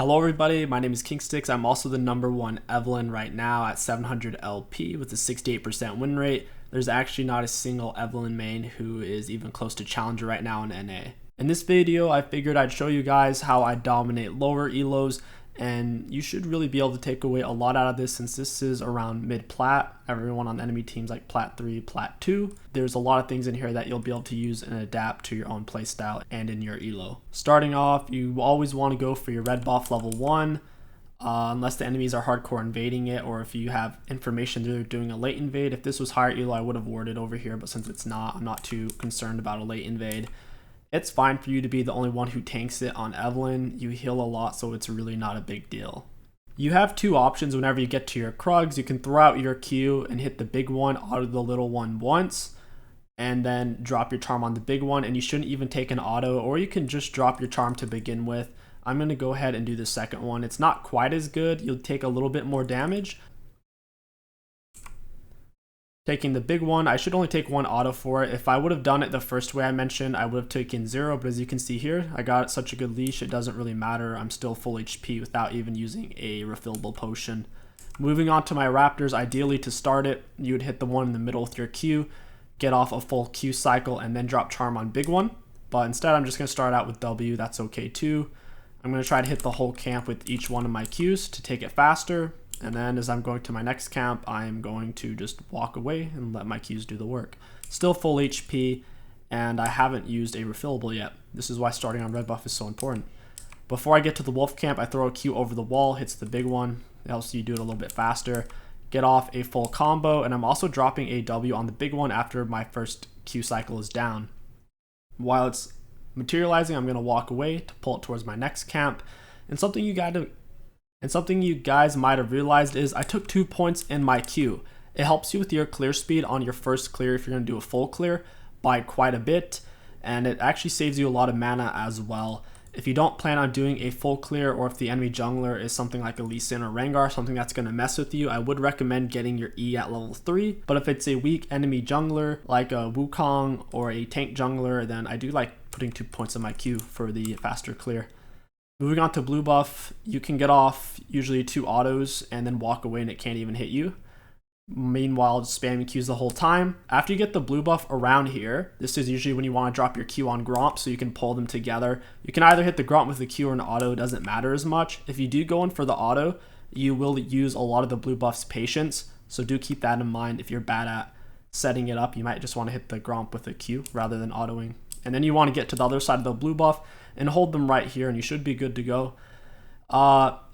Hello everybody, my name is KingStix. I'm also the #1 Evelynn right now at 700 LP with a 68% win rate. There's actually not a single Evelynn main who is even close to Challenger right now in NA. In this video, I figured I'd show you guys how I dominate lower elos, and you should really be able to take away a lot out of this since this is around mid-plat. Everyone on the enemy team's like plat 3, plat 2. There's a lot of things in here that you'll be able to use and adapt to your own playstyle and in your elo. Starting off, you always want to go for your red buff level 1, unless the enemies are hardcore invading it, or if you have information they're doing a late invade. If this was higher elo, I would have warded over here, but since it's not, I'm not too concerned about a late invade. It's fine for you to be the only one who tanks it on Evelynn. You heal a lot, so it's really not a big deal. You have two options whenever you get to your Krugs. You can throw out your Q and hit the big one out of the little one once, and then drop your charm on the big one, and you shouldn't even take an auto, or you can just drop your charm to begin with. I'm going to go ahead and do the second one. It's not quite as good. You'll take a little bit more damage. Taking the big one, I should only take one auto for it. If I would have done it the first way I mentioned, I would have taken 0, but as you can see here, I got such a good leash, it doesn't really matter. I'm still full HP without even using a refillable potion. Moving on to my Raptors, ideally to start it, you would hit the one in the middle with your Q, get off a full Q cycle, and then drop charm on big one. But instead, I'm just going to start out with W, that's okay too. I'm going to try to hit the whole camp with each one of my Qs to take it faster. And then as I'm going to my next camp, I am going to just walk away and let my Qs do the work. Still full HP, and I haven't used a refillable yet. This is why starting on red buff is so important. Before I get to the wolf camp, I throw a Q over the wall, hits the big one. It helps you do it a little bit faster. Get off a full combo, and I'm also dropping a W on the big one after my first Q cycle is down. While it's materializing, I'm going to walk away to pull it towards my next camp. And something you guys might have realized is I took 2 points in my Q. It helps you with your clear speed on your first clear if you're going to do a full clear by quite a bit, and it actually saves you a lot of mana as well. If you don't plan on doing a full clear, or if the enemy jungler is something like a Lee Sin or Rengar, something that's going to mess with you, I would recommend getting your E at level 3. But if it's a weak enemy jungler like a Wukong or a tank jungler, then I do like putting 2 points in my Q for the faster clear. Moving on to blue buff, you can get off usually 2 autos and then walk away and it can't even hit you. Meanwhile, just spamming Qs the whole time. After you get the blue buff around here, this is usually when you want to drop your Q on Gromp so you can pull them together. You can either hit the Gromp with the Q or an auto, it doesn't matter as much. If you do go in for the auto, you will use a lot of the blue buff's patience, so do keep that in mind. If you're bad at setting it up, you might just want to hit the Gromp with a Q rather than autoing. And then you want to get to the other side of the blue buff and hold them right here, and you should be good to go.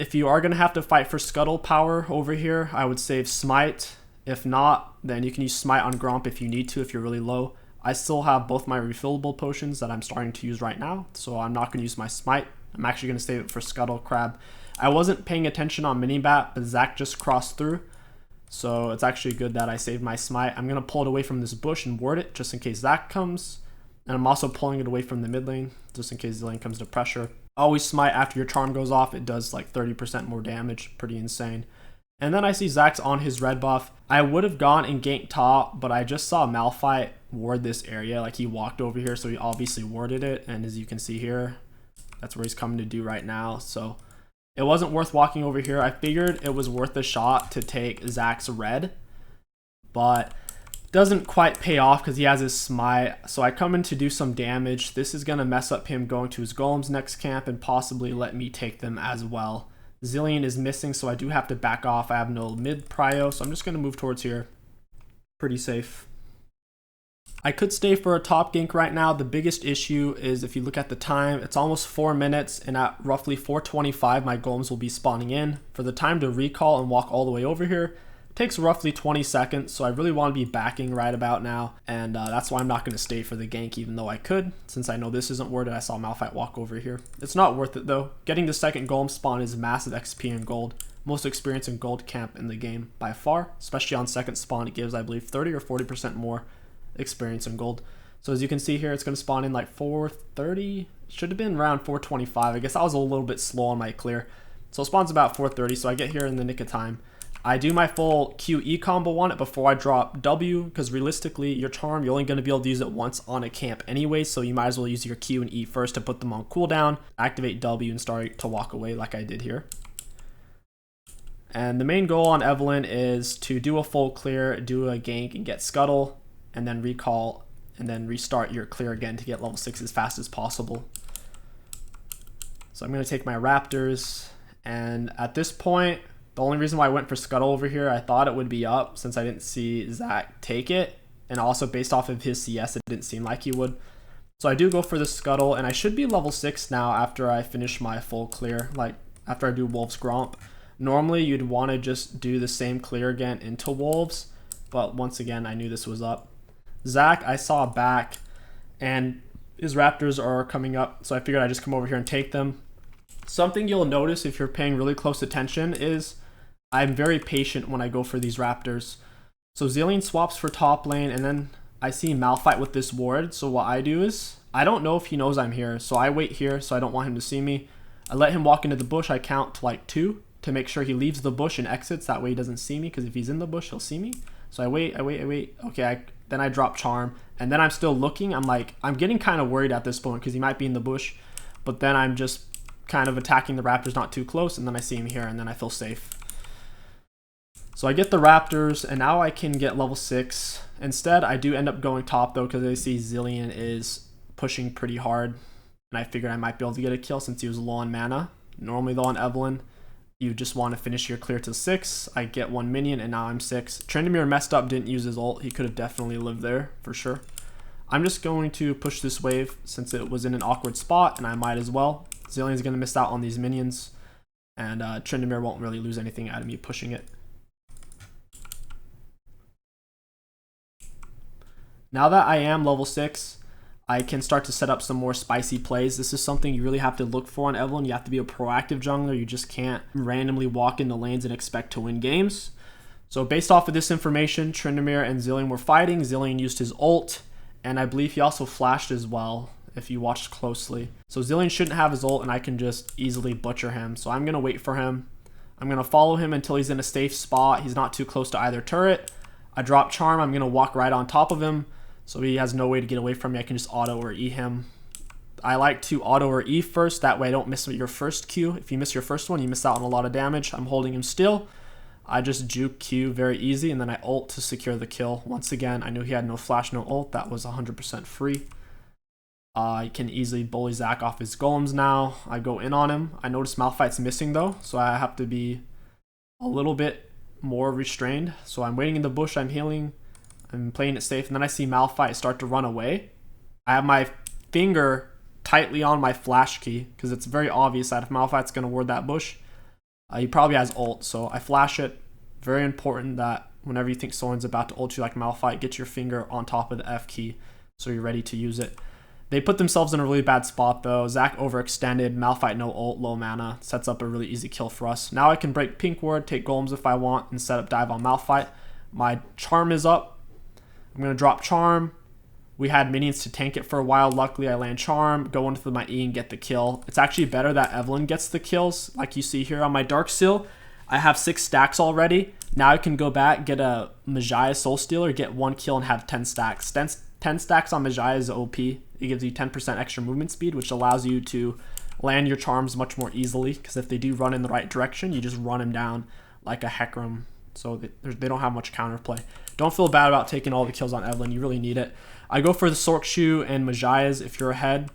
If you are going to have to fight for scuttle power over here, I would save smite. If not, then you can use smite on Gromp if you need to, if you're really low. I still have both my refillable potions that I'm starting to use right now, so I'm not going to use my smite. I'm actually going to save it for scuttle crab. I wasn't paying attention on mini-bat, but Zach just crossed through, so it's actually good that I saved my smite. I'm going to pull it away from this bush and ward it just in case Zach comes. And I'm also pulling it away from the mid lane, just in case the lane comes to pressure. Always smite after your charm goes off. It does like 30% more damage. Pretty insane. And then I see Zach's on his red buff. I would have gone and ganked top, but I just saw Malphite ward this area. Like he walked over here, so he obviously warded it. And as you can see here, that's where he's coming to do right now. So it wasn't worth walking over here. I figured it was worth a shot to take Zach's red, but doesn't quite pay off because he has his smite. So I come in to do some damage. This is going to mess up him going to his golems next camp and possibly let me take them as well. Zilean is missing, so I do have to back off. I have no mid prio, so I'm just going to move towards here. Pretty safe. I could stay for a top gank right now. The biggest issue is if you look at the time, it's almost 4 minutes, and at roughly 4:25 my golems will be spawning in. For the time to recall and walk all the way over here, takes roughly 20 seconds, so I really want to be backing right about now, and that's why I'm not going to stay for the gank, even though I could, since I know this isn't worth it. I saw Malphite walk over here. It's not worth it though. Getting the second golem spawn is massive XP in gold. Most experience in gold camp in the game by far, especially on second spawn. It gives, I believe, 30 or 40% more experience in gold. So as you can see here, it's going to spawn in like 4:30. Should have been around 4:25. I guess I was a little bit slow on my clear. So it spawns about 4:30, so I get here in the nick of time. I do my full 𝐒𝐿 combo on it before I drop W, because realistically, your charm, you're only going to be able to use it once on a camp anyway, so you might as well use your Q and E first to put them on cooldown, activate W, and start to walk away like I did here. And the main goal on Evelynn is to do a full clear, do a gank, and get scuttle, and then recall, and then restart your clear again to get level 6 as fast as possible. So I'm going to take my Raptors, and at this point, the only reason why I went for scuttle over here, I thought it would be up since I didn't see 𝐤𝐤𝐿 take it, and also based off of his CS, it didn't seem like he would. So I do go for the scuttle, and I should be level 6 now after I finish my full clear, like after I do 𝐤𝐤𝐿𝐴. Normally, you'd want to just do the same clear again into 𝐤𝐤𝐿s, but once again, I knew this was up. 𝐤𝐤𝐿, I saw back, and his Raptors are coming up, so I figured I'd just come over here and take them. Something you'll notice if you're paying really close attention is I'm very patient when I go for these Raptors. So 𝐒𝐿𝐴𝐿𝐿 swaps for top lane, and then I see Malphite with this ward, so what I do is, I don't know if he knows I'm here, so I wait here, so I don't want him to see me. I let him walk into the bush, I count to like 2, to make sure he leaves the bush and exits, that way he doesn't see me, because if he's in the bush, he'll see me. So I wait, okay, then I drop charm, and then I'm still looking, I'm getting kind of worried at this point, because he might be in the bush, but then I'm just kind of attacking the Raptors not too close, and then I see him here, and then I feel safe. So I get the Raptors, and now I can get level 6. Instead, I do end up going top though, because I see 𝐒𝐿𝐴𝐿 is pushing pretty hard, and I figured I might be able to get a kill since he was low on mana. Normally though on Evelynn, you just want to finish your clear to 6. I get 1 minion, and now I'm 6. Tryndamere messed up, didn't use his ult. He could have definitely lived there, for sure. I'm just going to push this wave, since it was in an awkward spot, and I might as well. 𝐒𝐿𝐴𝐿 is going to miss out on these minions, and Tryndamere won't really lose anything out of me pushing it. Now that I am level 6, I can start to set up some more spicy plays. This is something you really have to look for on Evelynn. You have to be a proactive jungler. You just can't randomly walk into lanes and expect to win games. So based off of this information, Tryndamere and 𝐒𝐿𝐴𝐿 were fighting. 𝐒𝐿𝐴𝐿 used his ult, and I believe he also flashed as well, if you watched closely. So 𝐒𝐿𝐴𝐿 shouldn't have his ult, and I can just easily butcher him. So I'm going to wait for him. I'm going to follow him until he's in a safe spot. He's not too close to either turret. I drop charm. I'm going to walk right on top of him, so he has no way to get away from me. I can just auto or E him. I like to auto or E first, that way I don't miss your first Q. If you miss your first one, you miss out on a lot of damage. I'm holding him still. I just juke Q very easy, and then I ult to secure the kill. Once again, I knew he had no flash, no ult. That was 100% free. I can easily bully 𝐤𝐤𝐿 off his golems now. I go in on him. I notice Malphite's missing though, so I have to be a little bit more restrained. So I'm waiting in the bush, I'm healing. I'm playing it safe, and then I see Malphite start to run away. I have my finger tightly on my flash key, because it's very obvious that if Malphite's going to ward that bush, he probably has ult, so I flash it. Very important that whenever you think someone's about to ult you like Malphite, get your finger on top of the F key so you're ready to use it. They put themselves in a really bad spot though. 𝐤𝐤𝐿 overextended, Malphite no ult, low mana, sets up a really easy kill for us. Now I can break pink ward, take golems if I want, and set up dive on Malphite. My charm is up. I'm going to drop charm. We had minions to tank it for a while. Luckily, I land charm, go into my E and get the kill. It's actually better that Evelynn gets the kills. Like you see here on my 𝐷ARKSeal, I have 6 stacks already. Now I can go back, get a 𝐤𝐵𝐺AIA Soul Stealer, get 1 kill, and have 10 stacks. 10 stacks on 𝐤𝐵𝐺AIA is OP. It gives you 10% extra movement speed, which allows you to land your charms much more easily, because if they do run in the right direction, you just run them down like a 𝐒𝐿𝐴𝐿𝐴. So they don't have much counterplay. Don't feel bad about taking all the kills on Evelynn. You really need it. I go for the 𝐸𝐸𝐿 and 𝐤𝐵𝐺AIAs if you're ahead,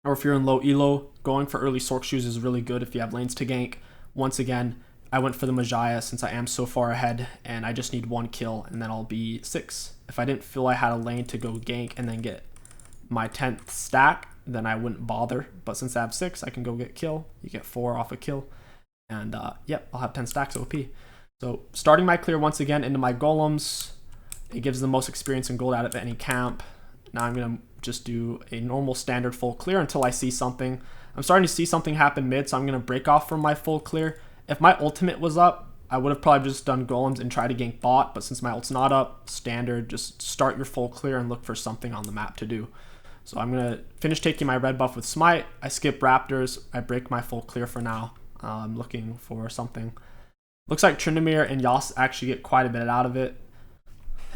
or if you're in low elo. Going for early 𝐸𝐸𝐿s is really good if you have lanes to gank. Once again, I went for the 𝐤𝐵𝐺AIA since I am so far ahead, and I just need 1 kill, and then I'll be 6. If I didn't feel I had a lane to go gank and then get my 10th stack, then I wouldn't bother. But since I have 6, I can go get kill. You get 4 off a kill, and yep, I'll have 10 stacks OP. So starting my clear once again into my golems. It gives the most experience and gold out of any camp. Now I'm going to just do a normal standard full clear until I see something. I'm starting to see something happen mid, so I'm going to break off from my full clear. If my ultimate was up, I would have probably just done golems and tried to gank bot, but since my ult's not up, standard, just start your full clear and look for something on the map to do. So I'm going to finish taking my red buff with smite. I skip Raptors. I break my full clear for now. I'm looking for something. Looks like Tryndamere and 𝐤𝐤𝐶 actually get quite a bit out of it.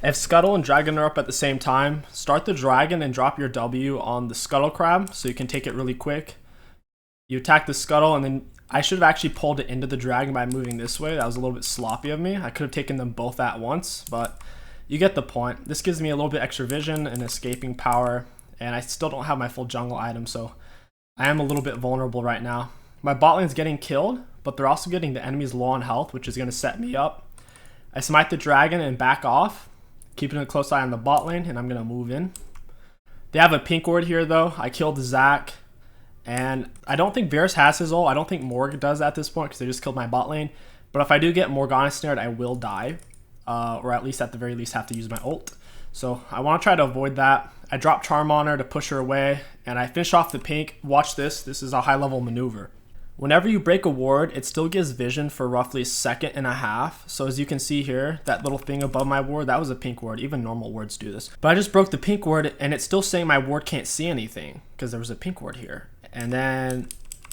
If Scuttle and Dragon are up at the same time, start the Dragon and drop your W on the Scuttle Crab so you can take it really quick. You attack the Scuttle, and then I should have actually pulled it into the Dragon by moving this way. That was a little bit sloppy of me. I could have taken them both at once, but you get the point. This gives me a little bit extra vision and escaping power, and I still don't have my full jungle item, so I am a little bit vulnerable right now. My bot lane's getting killed, but they're also getting the enemies low on health, which is going to set me up. I smite the Dragon and back off, keeping a close eye on the bot lane, and I'm going to move in. They have a pink ward here, though. I killed Zac, and I don't think Varus has his ult. I don't think Morg does at this point because they just killed my bot lane. But if I do get Morgana snared, I will die, or at least at the very least have to use my ult. So I want to try to avoid that. I drop Charm on her to push her away, and I finish off the pink. Watch this. This is a high-level maneuver. Whenever you break a ward, it still gives vision for roughly a second and a half. So as you can see here, that little thing above my ward, that was a pink ward. Even normal wards do this. But I just broke the pink ward, and it's still saying my ward can't see anything because there was a pink ward here. And then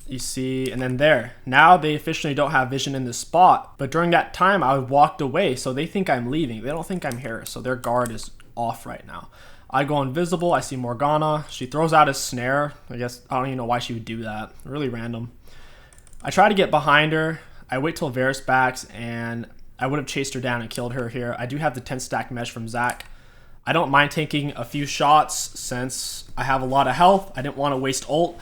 you see, and then there. Now they officially don't have vision in this spot. But during that time, I walked away, so they think I'm leaving. They don't think I'm here, so their guard is off right now. I go invisible. I see Morgana. She throws out a snare. I guess I don't even know why she would do that. Really random. I try to get behind her. I wait till Varus backs, and I would have chased her down and killed her here. I do have the 10 stack mesh from Zac. I don't mind taking a few shots since I have a lot of health. I didn't want to waste ult.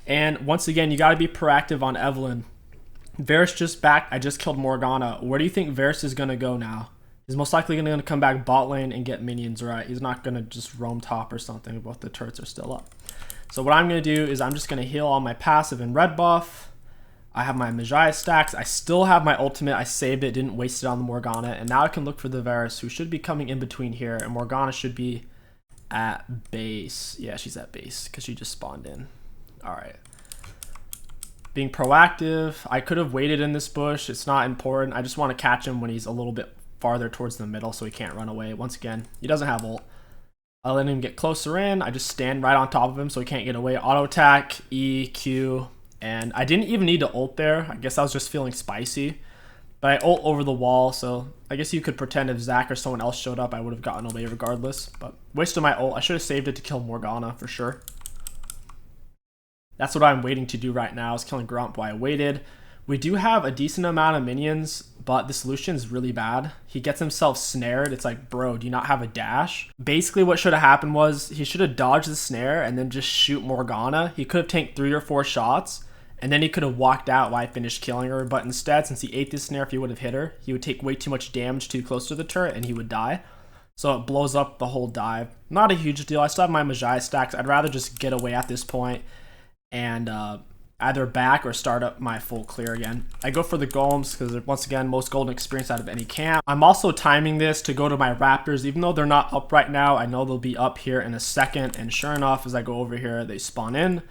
And once again, you got to be proactive on Evelynn. Varus just backed. I just killed Morgana. Where do you think Varus is going to go now? He's most likely going to come back bot lane and get minions, right? He's not going to just roam top or something. Both the turrets are still up. So what I'm going to do is I'm just going to heal all my passive and red buff. I have my 𝐢𝐤𝐶 stacks. I still have my ultimate. I saved it, didn't waste it on the Morgana. And now I can look for the Varus, who should be coming in between here. And Morgana should be at base. Yeah, she's at base because she just spawned in. All right. Being proactive. I could have waited in this bush. It's not important. I just want to catch him when he's a little bit farther towards the middle so he can't run away. Once again, he doesn't have ult. I let him get closer in. I just stand right on top of him so he can't get away. Auto attack, E, Q. And I didn't even need to ult there. I guess I was just feeling spicy. But I ult over the wall, so I guess you could pretend if Zac or someone else showed up, I would have gotten away regardless. But wasted my ult. I should have saved it to kill Morgana for sure. That's what I'm waiting to do right now, is killing Grump while I waited. We do have a decent amount of minions, but the solution is really bad. He gets himself snared. It's like, bro, do you not have a dash? Basically, what should have happened was he should have dodged the snare and then just shoot Morgana. He could have tanked 3 or 4 shots, and then he could have walked out while I finished killing her. But instead, since he ate this snare, if he would have hit her, he would take way too much damage too close to the turret, and he would die. So it blows up the whole dive. Not a huge deal. I still have my 𝐢𝐤𝐶 stacks. I'd rather just get away at this point and either back or start up my full clear again. I go for the golems because once again, most golden experience out of any camp. I'm also timing this to go to my raptors, even though they're not up right now. I know they'll be up here in a second, and sure enough, as I go over here, they spawn in.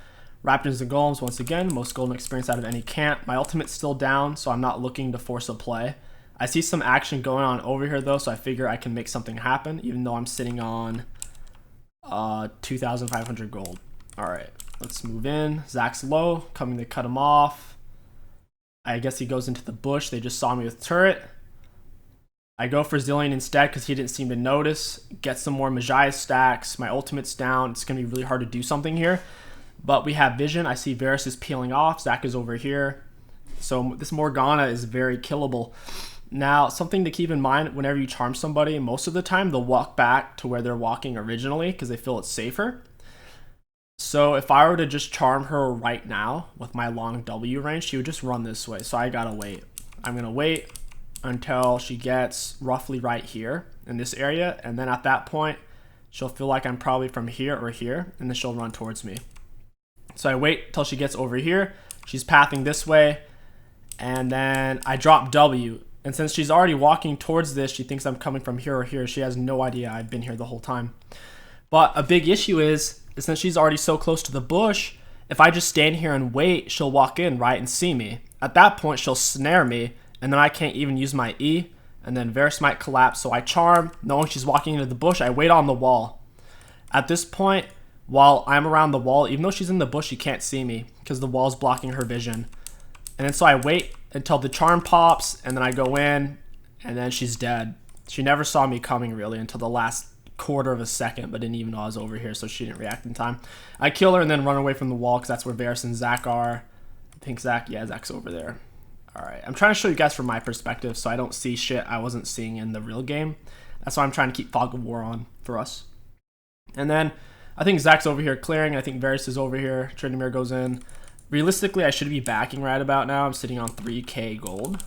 Raptors and golems, once again, most golden experience out of any camp. My ultimate's still down, so I'm not looking to force a play. I see some action going on over here though, so I figure I can make something happen, even though I'm sitting on 2,500 gold. All right. Let's move in. Zac's low, coming to cut him off. I guess he goes into the bush. They just saw me with turret. I go for Zilean instead because he didn't seem to notice. Get some more 𝐢𝐤𝐶 stacks. My ultimate's down. It's going to be really hard to do something here. But we have vision. I see Varus is peeling off. Zac is over here. So this Morgana is very killable. Now, something to keep in mind whenever you charm somebody, most of the time they'll walk back to where they're walking originally because they feel it's safer. So if I were to just charm her right now with my long W range, she would just run this way. So I gotta wait. I'm gonna wait until she gets roughly right here in this area. And then at that point, she'll feel like I'm probably from here or here, and then she'll run towards me. So I wait till she gets over here. She's pathing this way, and then I drop W. And since she's already walking towards this, she thinks I'm coming from here or here. She has no idea I've been here the whole time. But a big issue is since she's already so close to the bush, if I just stand here and wait, she'll walk in, right, and see me. At that point, she'll snare me, and then I can't even use my E, and then Varus might collapse. So I charm, knowing she's walking into the bush, I wait on the wall. At this point, while I'm around the wall, even though she's in the bush, she can't see me because the wall's blocking her vision. And then so I wait until the charm pops, and then I go in, and then she's dead. She never saw me coming really until the last quarter of a second, but didn't even know I was over here, so she didn't react in time. I kill her and then run away from the wall because that's where 𝐕𝑎𝑟𝑠 and 𝐸𝐿𝑤 are. I think 𝐸𝐿𝑤's over there. Alright, I'm trying to show you guys from my perspective so I don't see shit I wasn't seeing in the real game. That's why I'm trying to keep Fog of War on for us. And then I think 𝐸𝐿𝑤's over here clearing. I think 𝐕𝑎𝑟𝑠 is over here. Tryndamere goes in. Realistically, I should be backing right about now. I'm sitting on 3k gold.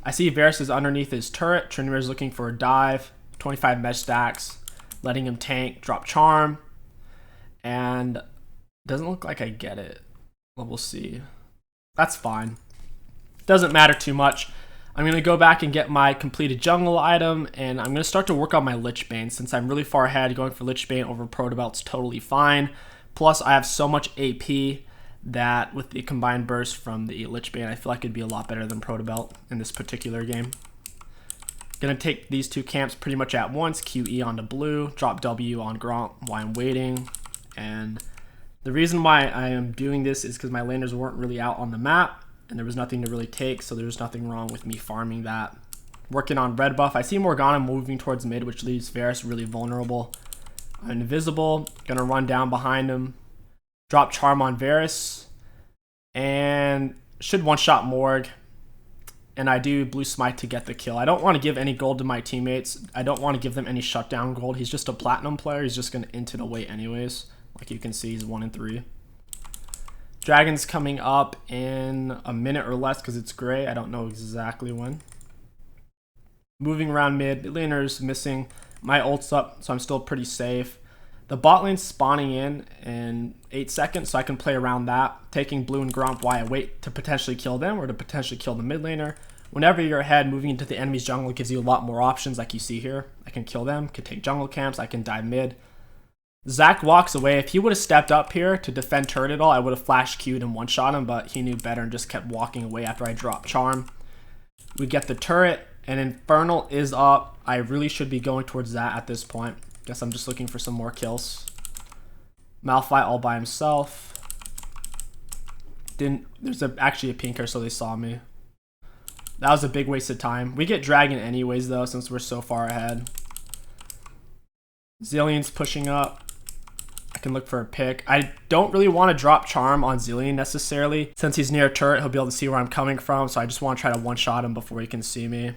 I see 𝐕𝑎𝑟𝑠 is underneath his turret. Tryndamere is looking for a dive. 25 mesh stacks. Letting him tank. Drop charm. And doesn't look like I get it. Well, we'll see. That's fine. Doesn't matter too much. I'm going to go back and get my completed jungle item, and I'm going to start to work on my 𝐤𝐤𝐵ane. Since I'm really far ahead, going for 𝐤𝐤𝐵ane over Protobelt's totally fine. Plus, I have so much AP that with the combined burst from the 𝐤𝐤𝐵ane, I feel like it'd be a lot better than Protobelt in this particular game. Going to take these two camps pretty much at once. QE onto blue, drop W on Gromp while I'm waiting. And the reason why I am doing this is because my laners weren't really out on the map, and there was nothing to really take, so there's nothing wrong with me farming that. Working on red buff. I see Morgana moving towards mid, which leaves 𝐕𝑎𝑟𝑠 really vulnerable. I'm invisible. Gonna run down behind him. Drop charm on 𝐕𝑎𝑟𝑠. And should one-shot Morg. And I do blue smite to get the kill. I don't want to give any gold to my teammates. I don't want to give them any shutdown gold. He's just a platinum player. He's just gonna int it away anyways. Like you can see, he's 1 in 3. Dragon's coming up in a minute or less because it's gray. I don't know exactly when. Moving around mid. Mid laner's missing. My ult's up, so I'm still pretty safe. The bot lane's spawning in 8 seconds, so I can play around that. Taking blue and Gromp while I wait to potentially kill them or to potentially kill the mid laner. Whenever you're ahead, moving into the enemy's jungle gives you a lot more options like you see here. I can kill them, can take jungle camps, I can dive mid. 𝐸𝐿𝑤 walks away. If he would have stepped up here to defend turret at all, I would have flash Q'd and one-shot him, but he knew better and just kept walking away after I dropped charm. We get the turret, and Infernal is up. I really should be going towards that at this point. Guess I'm just looking for some more kills. Malphite all by himself. There's actually a pinker, so they saw me. That was a big waste of time. We get Dragon anyways, though, since we're so far ahead. Zilean's pushing up. I can look for a pick. I don't really want to drop charm on Zilean necessarily. Since he's near a turret, he'll be able to see where I'm coming from, so I just want to try to one-shot him before he can see me.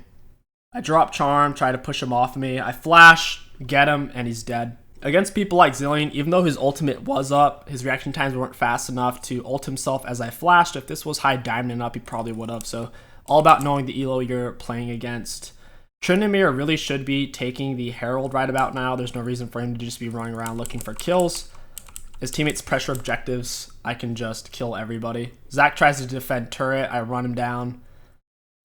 I drop charm, try to push him off me. I flash, get him, and he's dead. Against people like Zilean, even though his ultimate was up, his reaction times weren't fast enough to ult himself as I flashed. If this was high diamond and up, he probably would have. So all about knowing the elo you're playing against. Tryndamere really should be taking the Herald right about now. There's no reason for him to just be running around looking for kills. His teammates pressure objectives. I can just kill everybody. 𝐸𝐿𝑤 tries to defend turret. I run him down.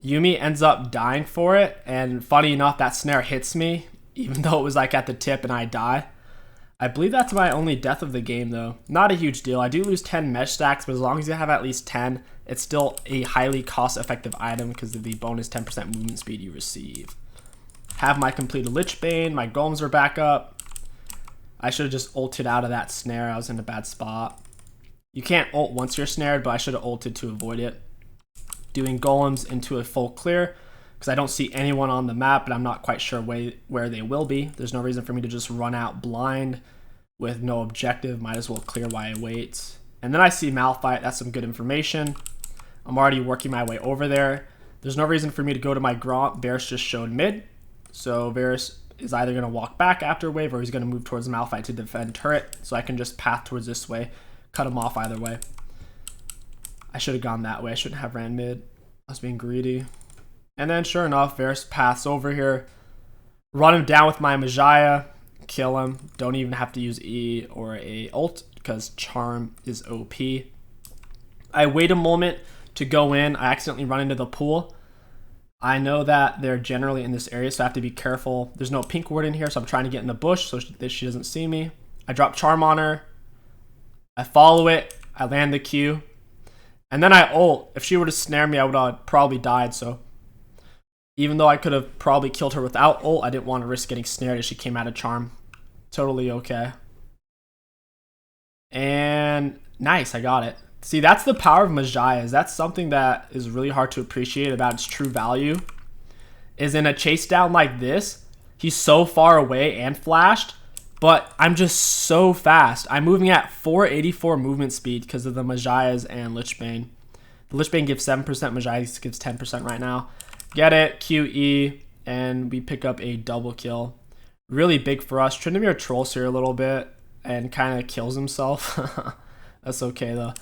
Yuumi ends up dying for it. And funny enough, that snare hits me, even though it was like at the tip and I die. I believe that's my only death of the game, though. Not a huge deal. I do lose 10 mesh stacks, but as long as you have at least 10, it's still a highly cost-effective item because of the bonus 10% movement speed you receive. Have my completed 𝐤𝐤𝐵ane. My golems are back up. I should have just ulted out of that snare. I was in a bad spot. You can't ult once you're snared, but I should have ulted to avoid it. Doing golems into a full clear because I don't see anyone on the map, but I'm not quite sure where they will be. There's no reason for me to just run out blind with no objective. Might as well clear while I wait. And then I see Malphite. That's some good information. I'm already working my way over there. There's no reason for me to go to my Gromp. 𝐕𝑎𝑟𝑠 just showed mid. So 𝐕𝑎𝑟𝑠 is either going to walk back after wave or he's going to move towards Malphite to defend turret. So I can just path towards this way. Cut him off either way. I should have gone that way. I shouldn't have ran mid. I was being greedy. And then sure enough, 𝐕𝑎𝑟𝑠 paths over here. Run him down with my Mejaya. Kill him. Don't even have to use E or a ult because charm is OP. I wait a moment to go in. I accidentally run into the pool. I know that they're generally in this area, so I have to be careful. There's no pink ward in here, so I'm trying to get in the bush so that she doesn't see me. I drop charm on her. I follow it. I land the Q. And then I ult. If she were to snare me, I would have probably died, so even though I could have probably killed her without ult, I didn't want to risk getting snared as she came out of charm. Totally okay. And nice, I got it. See, that's the power of 𝐢𝐤𝐶𝐠. That's something that is really hard to appreciate about its true value. Is in a chase down like this, he's so far away and flashed, but I'm just so fast. I'm moving at 484 movement speed because of the 𝐢𝐤𝐶𝐠 and 𝐢𝐤𝐮. The 𝐢𝐤𝐻 gives 7%, 𝐢𝐤𝐶𝐠 gives 10% right now. Get it, QE, and we pick up a double kill. Really big for us. Tryndamere trolls here a little bit and kind of kills himself. That's okay though.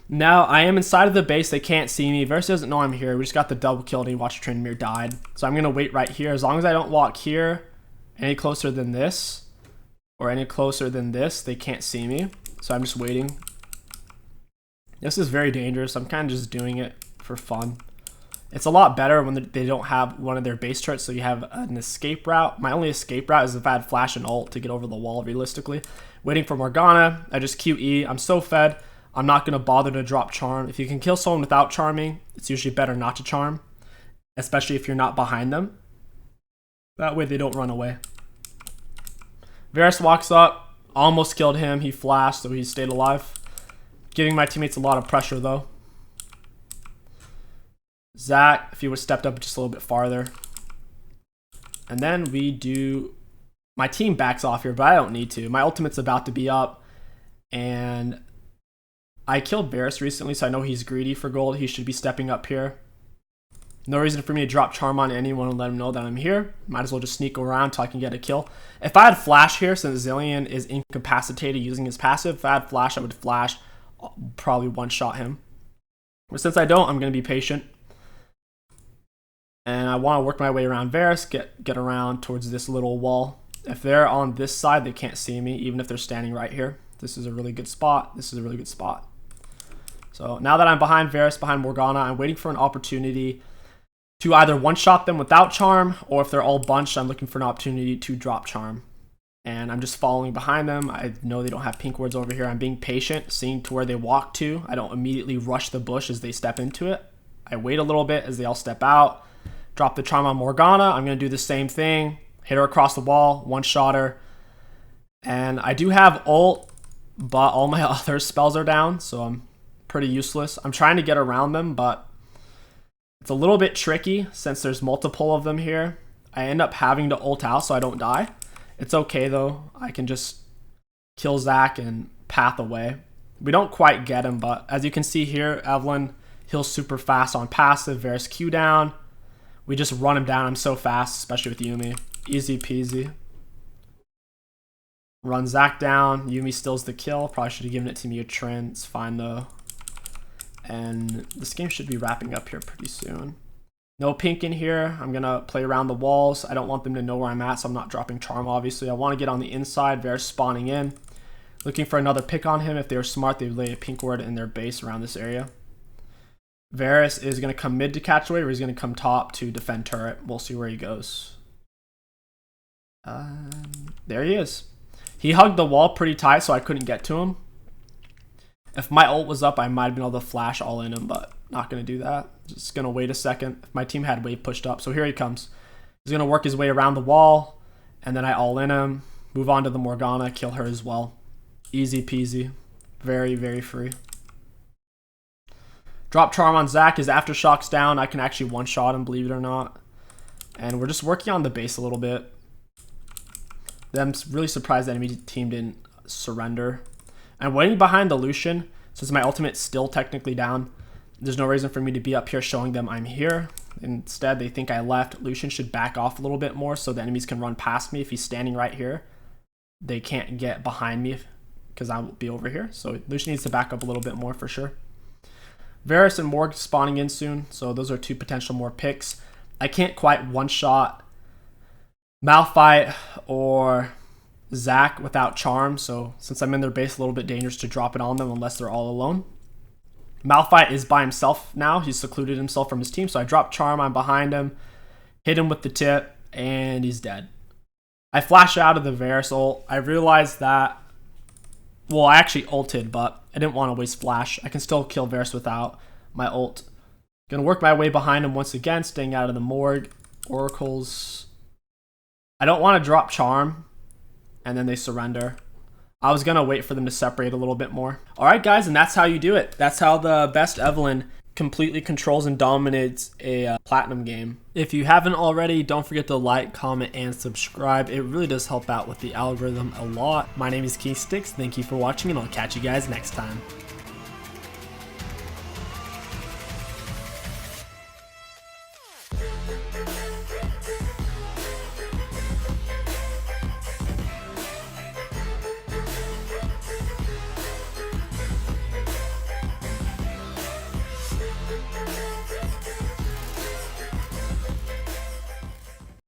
Now I am inside of the base. They can't see me. 𝐕 doesn't know I'm here. We just got the double kill and he watched Tryndamere died. So I'm going to wait right here. As long as I don't walk here any closer than this or any closer than this, they can't see me. So I'm just waiting. This is very dangerous. I'm kind of just doing it for fun. It's a lot better when they don't have one of their base turrets, so you have an escape route. My only escape route is if I had flash and ult to get over the wall realistically. Waiting for Morgana. I just QE. I'm so fed. I'm not going to bother to drop charm. If you can kill someone without charming, it's usually better not to charm, especially if you're not behind them. That way they don't run away. Varus walks up. Almost killed him. He flashed, so he stayed alive. Giving my teammates a lot of pressure, though. Zach, if he would have stepped up just a little bit farther. And then we do... My team backs off here, but I don't need to. My ultimate's about to be up. And I killed Varus recently, so I know he's greedy for gold. He should be stepping up here. No reason for me to drop charm on anyone and let him know that I'm here. Might as well just sneak around until I can get a kill. If I had flash here, since Zilean is incapacitated using his passive, if I had flash, I would flash. Probably one-shot him. But since I don't, I'm going to be patient. And I want to work my way around Varus, get around towards this little wall. If they're on this side, they can't see me, even if they're standing right here. This is a really good spot. This is a really good spot. So now that I'm behind Varus, behind Morgana, I'm waiting for an opportunity to either one-shot them without charm, or if they're all bunched, I'm looking for an opportunity to drop charm. And I'm just following behind them. I know they don't have pink wards over here. I'm being patient, seeing to where they walk to. I don't immediately rush the bush as they step into it. I wait a little bit as they all step out. Drop the charm on Morgana. I'm going to do the same thing. Hit her across the wall, one-shot her. And I do have ult, but all my other spells are down, so I'm pretty useless. I'm trying to get around them, but it's a little bit tricky since there's multiple of them here. I end up having to ult out so I don't die. It's okay though. I can just kill Zach and path away. We don't quite get him, but as you can see here, Evelynn heals super fast on passive. Varus Q down. We just run him down. I'm so fast, especially with Yuumi. Easy peasy. Run Zach down. Yuumi steals the kill. Probably should have given it to 𝐢𝐤𝐿. It's fine though. And this game should be wrapping up here pretty soon. No pink in here. I'm going to play around the walls. I don't want them to know where I'm at, so I'm not dropping charm, obviously. I want to get on the inside. Varus spawning in. Looking for another pick on him. If they were smart, they would lay a pink ward in their base around this area. Varus is going to come mid to catch away, or he's going to come top to defend turret. We'll see where he goes. There he is. He hugged the wall pretty tight, so I couldn't get to him. If my ult was up, I might have been able to flash all in him, but not going to do that. Just going to wait a second. If my team had wave pushed up. So here he comes. He's going to work his way around the wall, and then I all in him. Move on to the Morgana, kill her as well. Easy peasy. Very, very free. Drop charm on Zach. His aftershocks down. I can actually one-shot him, believe it or not. And we're just working on the base a little bit. I'm really surprised the enemy team didn't surrender. I'm waiting behind the Lucian, since my ultimate's still technically down. There's no reason for me to be up here showing them I'm here. Instead, they think I left. Lucian should back off a little bit more so the enemies can run past me. If he's standing right here, they can't get behind me because I will be over here. So Lucian needs to back up a little bit more for sure. Varus and Morg spawning in soon, so those are two potential more picks. I can't quite one-shot Malphite or Zach without charm, so since I'm in their base, a little bit dangerous to drop it on them unless they're all alone. Malphite is by himself now. He's secluded himself from his team, so I drop charm. I'm behind him, hit him with the tip, and he's dead. I flash out of the Varus ult. I realized that, well, I actually ulted, but I didn't want to waste flash. I can still kill Varus without my ult. Gonna work my way behind him once again, staying out of the morgue. Oracles. I don't want to drop charm, and then they surrender. I was gonna wait for them to separate a little bit more. Alright guys, and that's how you do it. That's how the best Evelynn completely controls and dominates a platinum game. If you haven't already, don't forget to like, comment, and subscribe. It really does help out with the algorithm a lot. My name is KingStix. Thank you for watching, and I'll catch you guys next time.